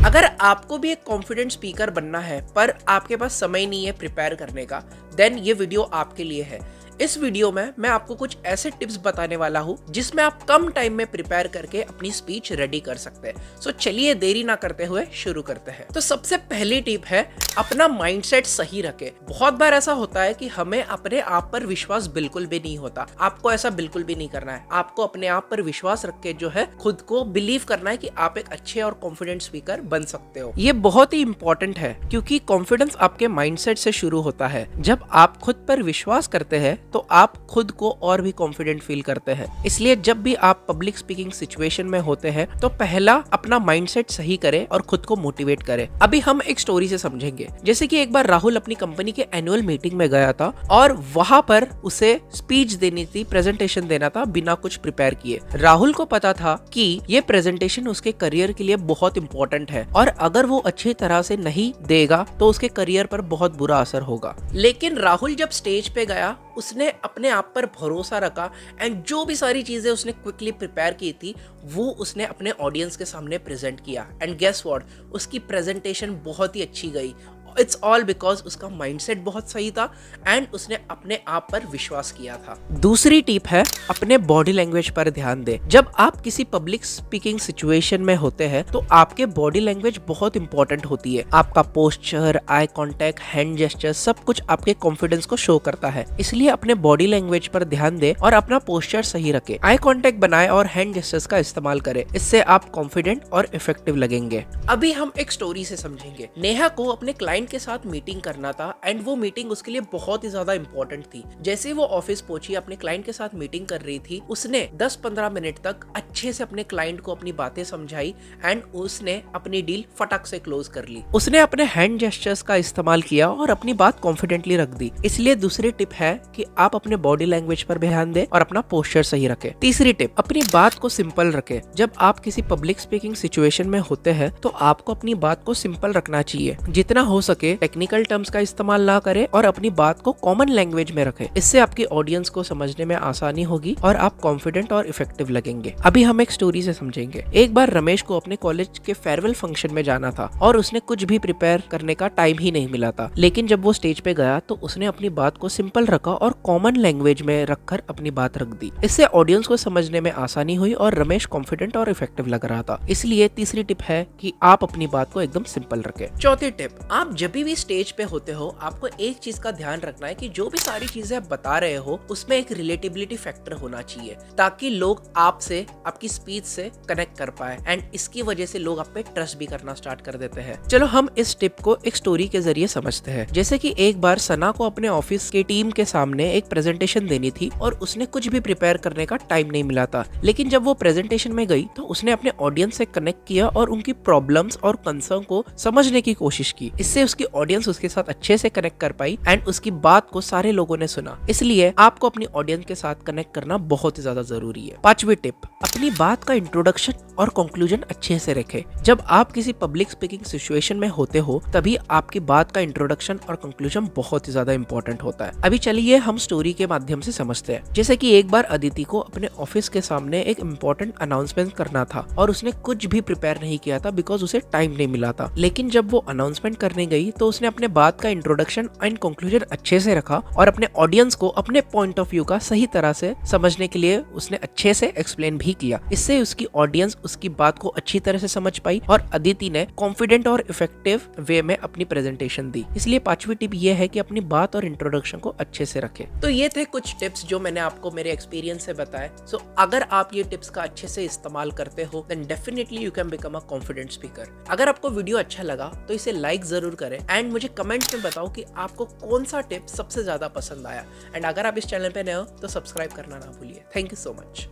अगर आपको भी एक कॉन्फिडेंट स्पीकर बनना है पर आपके पास समय नहीं है प्रिपेयर करने का, देन ये वीडियो आपके लिए है। इस वीडियो में मैं आपको कुछ ऐसे टिप्स बताने वाला हूँ जिसमें आप कम टाइम में प्रिपेयर करके अपनी स्पीच रेडी कर सकते हैं। सो चलिए देरी ना करते हुए शुरू करते हैं। तो सबसे पहली टिप है अपना माइंडसेट सही रखें। बहुत बार ऐसा होता है कि हमें अपने आप पर विश्वास बिल्कुल भी नहीं होता। आपको ऐसा बिल्कुल भी नहीं करना है। आपको अपने आप पर विश्वास रख के जो है खुद को बिलीव करना है कि आप एक अच्छे और कॉन्फिडेंट स्पीकर बन सकते हो। ये बहुत ही इंपॉर्टेंट है क्योंकि कॉन्फिडेंस आपके माइंडसेट से शुरू होता है। जब आप खुद पर विश्वास करते हैं तो आप खुद को और भी कॉन्फिडेंट फील करते हैं। इसलिए जब भी आप पब्लिक स्पीकिंग सिचुएशन में होते हैं तो पहला अपना माइंडसेट सही करें और खुद को मोटिवेट करें। अभी हम एक स्टोरी से समझेंगे। जैसे कि एक बार राहुल अपनी कंपनी के एनुअल मीटिंग में गया था और वहां पर उसे स्पीच देनी थी, प्रेजेंटेशन देना था बिना कुछ प्रिपेयर किए। राहुल को पता था कि ये प्रेजेंटेशन उसके करियर के लिए बहुत इंपॉर्टेंट है और अगर वो अच्छी तरह से नहीं देगा तो उसके करियर पर बहुत बुरा असर होगा। लेकिन राहुल जब स्टेज पे गया उसने अपने आप पर भरोसा रखा एंड जो भी सारी चीजें उसने क्विकली प्रिपेयर की थी वो उसने अपने ऑडियंस के सामने प्रेजेंट किया एंड गेस व्हाट, उसकी प्रेजेंटेशन बहुत ही अच्छी गई। इट्स ऑल बिकॉज उसका माइंडसेट बहुत सही था एंड उसने अपने आप पर विश्वास किया था। दूसरी टिप है अपने बॉडी लैंग्वेज पर ध्यान दें। जब आप किसी पब्लिक स्पीकिंग सिचुएशन में होते हैं तो आपके बॉडी लैंग्वेज बहुत इंपॉर्टेंट होती है। आपका posture, eye contact, hand gesture सब कुछ आपके कॉन्फिडेंस को शो करता है। इसलिए अपने बॉडी लैंग्वेज पर ध्यान दें और अपना पोस्चर सही रखें। आई कॉन्टेक्ट बनाएं और हैंड जेस्चर्स का इस्तेमाल करें। इससे आप कॉन्फिडेंट और इफेक्टिव लगेंगे। अभी हम एक स्टोरी से समझेंगे। नेहा को अपने क्लाइंट के साथ मीटिंग करना था एंड वो मीटिंग उसके लिए बहुत ही ज्यादा इंपॉर्टेंट थी। जैसे वो ऑफिस पहुंची, अपने क्लाइंट के साथ मीटिंग कर रही थी, उसने 10-15 मिनट तक अच्छे से अपने क्लाइंट को अपनी बातें समझाई एंड उसने अपनी डील फटाक से क्लोज कर ली। उसने अपने हैंड जेस्चर्स का इस्तेमाल किया और अपनी बात कॉन्फिडेंटली रख दी। इसलिए दूसरी टिप है कि आप अपने बॉडी लैंग्वेज पर ध्यान दें और अपना पोस्चर सही रखें। तीसरी टिप, अपनी बात को सिंपल रखें। जब आप किसी पब्लिक स्पीकिंग सिचुएशन में होते हैं तो आपको अपनी बात को सिंपल रखना चाहिए। जितना हो सके टेक्निकल टर्म्स का इस्तेमाल ना करें और अपनी बात को कॉमन लैंग्वेज में रखें। इससे आपकी ऑडियंस को समझने में आसानी होगी और आप कॉन्फिडेंट और इफेक्टिव लगेंगे। अभी हम एक स्टोरी से समझेंगे। एक बार रमेश को अपने कॉलेज के फेयरवेल फंक्शन में जाना था और उसने कुछ भी प्रिपेयर करने का टाइम ही नहीं मिला था। लेकिन जब वो स्टेज पे गया तो उसने अपनी बात को सिंपल रखा और कॉमन लैंग्वेज में रखकर अपनी बात रख दी। इससे ऑडियंस को समझने में आसानी हुई और रमेश कॉन्फिडेंट और इफेक्टिव लग रहा था। इसलिए तीसरी टिप है कि आप अपनी बात को एकदम सिंपल रखें। चौथी टिप, आप जब भी स्टेज पे होते हो आपको एक चीज का ध्यान रखना है कि जो भी सारी चीजें आप बता रहे हो उसमें एक रिलेटेबिलिटी फैक्टर होना चाहिए ताकि लोग आपसे, आपकी स्पीच से कनेक्ट कर पाए एंड इसकी वजह से लोग आप पे ट्रस्ट भी करना स्टार्ट कर देते हैं। चलो हम इस टिप को एक स्टोरी के जरिए समझते हैं। जैसे कि एक बार सना को अपने ऑफिस के टीम के सामने एक प्रेजेंटेशन देनी थी और उसने कुछ भी प्रिपेयर करने का टाइम नहीं मिला था। लेकिन जब वो प्रेजेंटेशन में गई तो उसने अपने ऑडियंस से कनेक्ट किया और उनकी प्रॉब्लम्स और कंसर्न को समझने की कोशिश की। इससे उसकी ऑडियंस उसके साथ अच्छे से कनेक्ट कर पाई एंड उसकी बात को सारे लोगों ने सुना। इसलिए आपको अपनी ऑडियंस के साथ कनेक्ट करना बहुत ही ज्यादा जरूरी है। पांचवी टिप, अपनी बात का इंट्रोडक्शन और कंक्लूजन अच्छे से रखें। जब आप किसी पब्लिक स्पीकिंग सिचुएशन में होते हो तभी आपकी बात का इंट्रोडक्शन और कंक्लूजन बहुत ही ज्यादा इंपॉर्टेंट होता है। अभी चलिए हम स्टोरी के माध्यम से समझते हैं। जैसे कि एक बार अदिति को अपने ऑफिस के सामने एक इम्पोर्टेंट अनाउंसमेंट करना था और उसने कुछ भी प्रिपेयर नहीं किया था बिकॉज उसे टाइम नहीं मिला था। लेकिन जब वो अनाउंसमेंट करने गई तो उसने अपने बात का इंट्रोडक्शन एंड कंक्लूजन अच्छे से रखा और अपने ऑडियंस को अपने पॉइंट ऑफ व्यू का सही तरह से समझने के लिए उसने अच्छे से एक्सप्लेन भी किया। इससे उसकी ऑडियंस उसकी बात को अच्छी तरह से समझ पाई और अदिति ने कॉन्फिडेंट और इफेक्टिव वे में अपनी प्रेजेंटेशन दी। इसलिए पांचवी टिप ये है कि अपनी बात और इंट्रोडक्शन को अच्छे से रखें। तो ये थे कुछ टिप्स जो मैंने आपको मेरे एक्सपीरियंस से बताए। सो अगर आप ये टिप्स का अच्छे से इस्तेमाल करते हो then definitely you can become a confident speaker. अगर आपको वीडियो अच्छा लगा तो इसे लाइक जरूर करें एंड मुझे कमेंट में बताओ कि आपको कौन सा टिप सबसे ज्यादा पसंद आया। एंड अगर आप इस चैनल पे नए हो तो सब्सक्राइब करना ना भूलिए। Thank you so much.